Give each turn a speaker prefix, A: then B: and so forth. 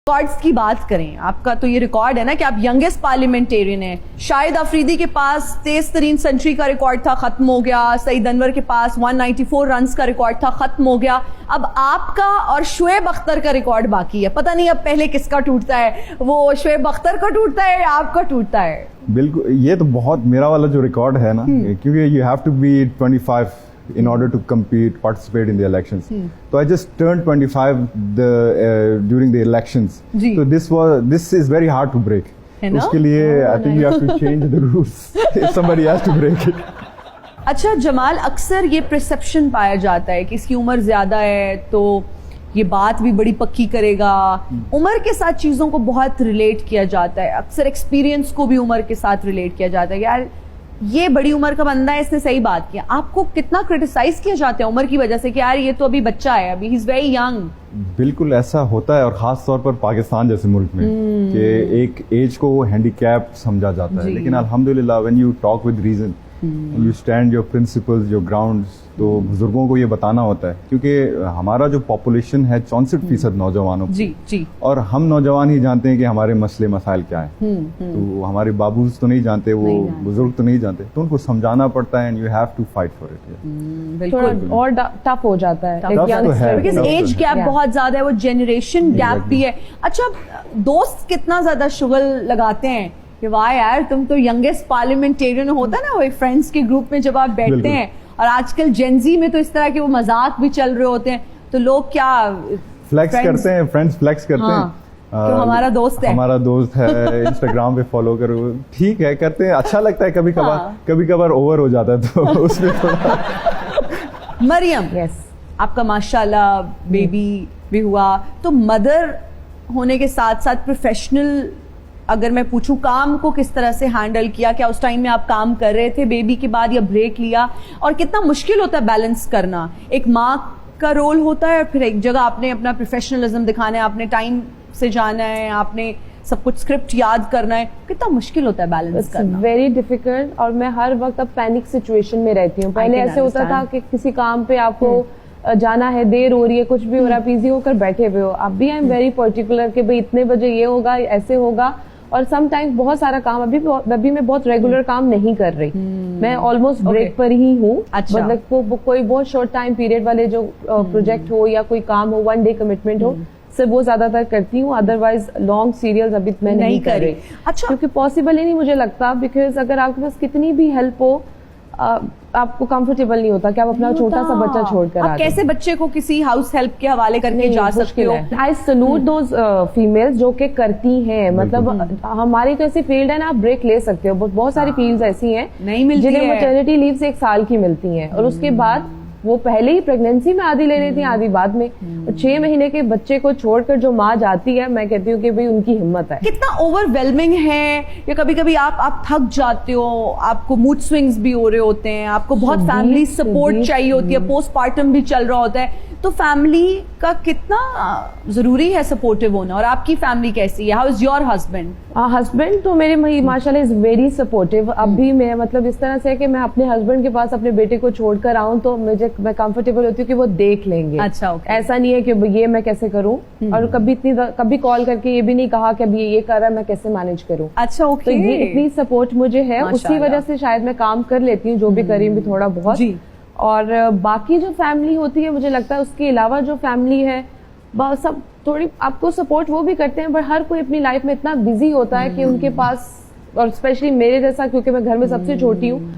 A: Records की बात करें, आपका तो ये रिकॉर्ड है ना कि आप यंगेस्ट पार्लियामेंटेरियन हैं। शाहिद अफरीदी के पास तेज तरीन सेंचुरी का रिकॉर्ड था, खत्म हो गया। सईद अनवर के पास 194 रन्स का रिकॉर्ड था, खत्म हो गया। अब आपका और शुएब अख्तर का रिकॉर्ड बाकी है। पता नहीं अब पहले किसका टूटता है, वो शुएब अख्तर का टूटता है या आपका टूटता है?
B: बिल्कुल, ये तो बहुत मेरा वाला जो रिकॉर्ड है ना, क्योंकि you have to be 25 in order to participate in the elections. So I just turned 25 during the elections. So this is very hard to break. उसके लिए I think you have to change the rules. Somebody has to break it.
A: अच्छा जमाल, अक्सर ये perception पाया जाता है कि इसकी उम्र ज्यादा है तो ये बात भी बड़ी पक्की करेगा। उम्र के साथ चीजों को बहुत रिलेट किया जाता है, अक्सर एक्सपीरियंस को भी उम्र के साथ रिलेट किया जाता है। यार ये बड़ी उम्र का बंदा है, इसने सही बात किया। आपको कितना क्रिटिसाइज किया जाता है उम्र की वजह से कि यार ये तो अभी बच्चा है, अभी ही इज वेरी यंग?
B: बिल्कुल ऐसा होता है, और खास तौर पर पाकिस्तान जैसे मुल्क में कि एक एज को हैंडीकैप समझा जाता है। लेकिन अल्हम्दुलिल्लाह when you talk with reason, you stand your principles, your grounds, तो बुजुर्गों को ये बताना होता है, क्योंकि हमारा जो पॉपुलेशन है 64% नौजवानों की, और हम नौजवान ही जानते हैं कि हमारे मसले मसाइल क्या है। तो हमारे बाबूज तो नहीं जानते, वो बुजुर्ग तो नहीं जानते, तो उनको समझाना पड़ता है, and you have to fight for it.
A: बिल्कुल,
C: और टफ हो जाता है,
A: एज गैप बहुत ज्यादा है, वो जनरेशन गैप भी है। अच्छा, दोस्त कितना ज्यादा शुगल लगाते हैं कि वाह यार तुम तो यंगेस्ट पार्लियामेंटेरियन, होता है ना वो फ्रेंड्स के ग्रुप में जब आप बैठते हैं, और आजकल जेनजी में तो इस तरह के वो मजाक भी चल रहे होते हैं, तो लोग क्या
B: फ्लेक्स करते हैं, फ्रेंड्स फ्लेक्स करते हैं
A: तो हमारा दोस्त है,
B: हमारा दोस्त है, इंस्टाग्राम पे फॉलो करो, ठीक है, करते हैं, अच्छा लगता है। कभी कभार ओवर हो जाता है तो उसमें थोड़ा।
A: मरियम, आपका माशाल्लाह बेबी भी हुआ, तो मदर होने के साथ साथ प्रोफेशनल अगर मैं पूछूं, काम को किस तरह से हैंडल किया? क्या उस टाइम में आप काम कर रहे थे बेबी के बाद, या ब्रेक लिया? और कितना मुश्किल होता है बैलेंस करना? एक माँ का रोल होता है, फिर एक जगह आपने अपना प्रोफेशनलिज्म दिखाना है, आपने टाइम से जाना है, आपने सब कुछ स्क्रिप्ट याद करना है, कितना मुश्किल होता है बैलेंस करना?
C: वेरी डिफिकल्ट, और मैं हर वक्त अब पैनिक सिचुएशन में रहती हूँ। पहले ऐसे होता था कि किसी काम पे आपको जाना है, देर हो रही है, कुछ भी हो रहा है, बिजी होकर बैठे हुए हो। अब भी आई एम वेरी पर्टिकुलर कि भाई इतने बजे ये होगा, ऐसे होगा। और समटाइम्स बहुत सारा काम अभी मैं बहुत रेगुलर काम नहीं कर रही, मैं ऑलमोस्ट ब्रेक पर ही हूँ।
A: अच्छा।
C: मतलब कोई बहुत शॉर्ट टाइम पीरियड वाले जो प्रोजेक्ट हो या कोई काम हो, 1 डे कमिटमेंट हो, सिर्फ वो ज्यादातर करती हूँ। अदरवाइज लॉन्ग सीरियल्स अभी मैं नहीं कर रही।
A: अच्छा,
C: क्योंकि पॉसिबल ही नहीं मुझे लगता, बिकॉज अगर आपके पास कितनी भी हेल्प हो, आपको कंफर्टेबल नहीं होता कि आप अपना छोटा सा बच्चा छोड़कर
A: आप कैसे बच्चे को किसी हाउस हेल्प के हवाले करके जा सकते हो?
C: आई सैल्यूट दोज फीमेल्स जो कि करती हैं। मतलब हमारी तो ऐसी फील्ड है ना, आप ब्रेक ले सकते हो। बहुत सारी फील्ड्स ऐसी हैं
A: नहीं मिलती
C: जिन्हें मैटरनिटी लीव्स 1 साल की मिलती हैं, और उसके बाद वो पहले ही प्रेगनेंसी में आधी ले लेती हैं, आधी बाद में। 6 महीने के बच्चे को छोड़कर जो माँ जाती है, मैं कहती हूँ कि भाई उनकी हिम्मत है।
A: कितना ओवरवेलमिंग है, या कभी कभी आप थक जाते हो, आपको मूड स्विंग्स भी हो रहे होते हैं, आपको बहुत फैमिली सपोर्ट चाहिए होती है, पोस्टपार्टम भी चल रहा होता है, तो फैमिली का कितना जरूरी है सपोर्टिव होना? और आपकी फैमिली कैसी है? How is your husband?
C: Husband तो मेरे माशाल्लाह इज वेरी सपोर्टिव। अब भी मैं मतलब इस तरह से है कि मैं अपने हस्बैंड के पास अपने बेटे को छोड़कर आऊं तो मैं कंफर्टेबल होती हूँ कि वो देख लेंगे।
A: अच्छा,
C: ऐसा नहीं है कि ये मैं कैसे करूं, और कभी कॉल करके ये भी नहीं कहा कि अभी ये कर रहा है, मैं कैसे मैनेज करूं।
A: अच्छा, ओके।
C: तो ये इतनी सपोर्ट मुझे है, उसी वजह से शायद मैं काम कर लेती हूँ, जो भी करी भी थोड़ा बहुत। और बाकी जो फैमिली होती है, मुझे लगता है उसके अलावा जो फैमिली है सब थोड़ी आपको सपोर्ट वो भी करते हैं, पर हर कोई अपनी लाइफ में इतना बिजी होता है कि उनके पास, और स्पेशली मेरे जैसा, क्योंकि मैं घर में सबसे छोटी हूँ,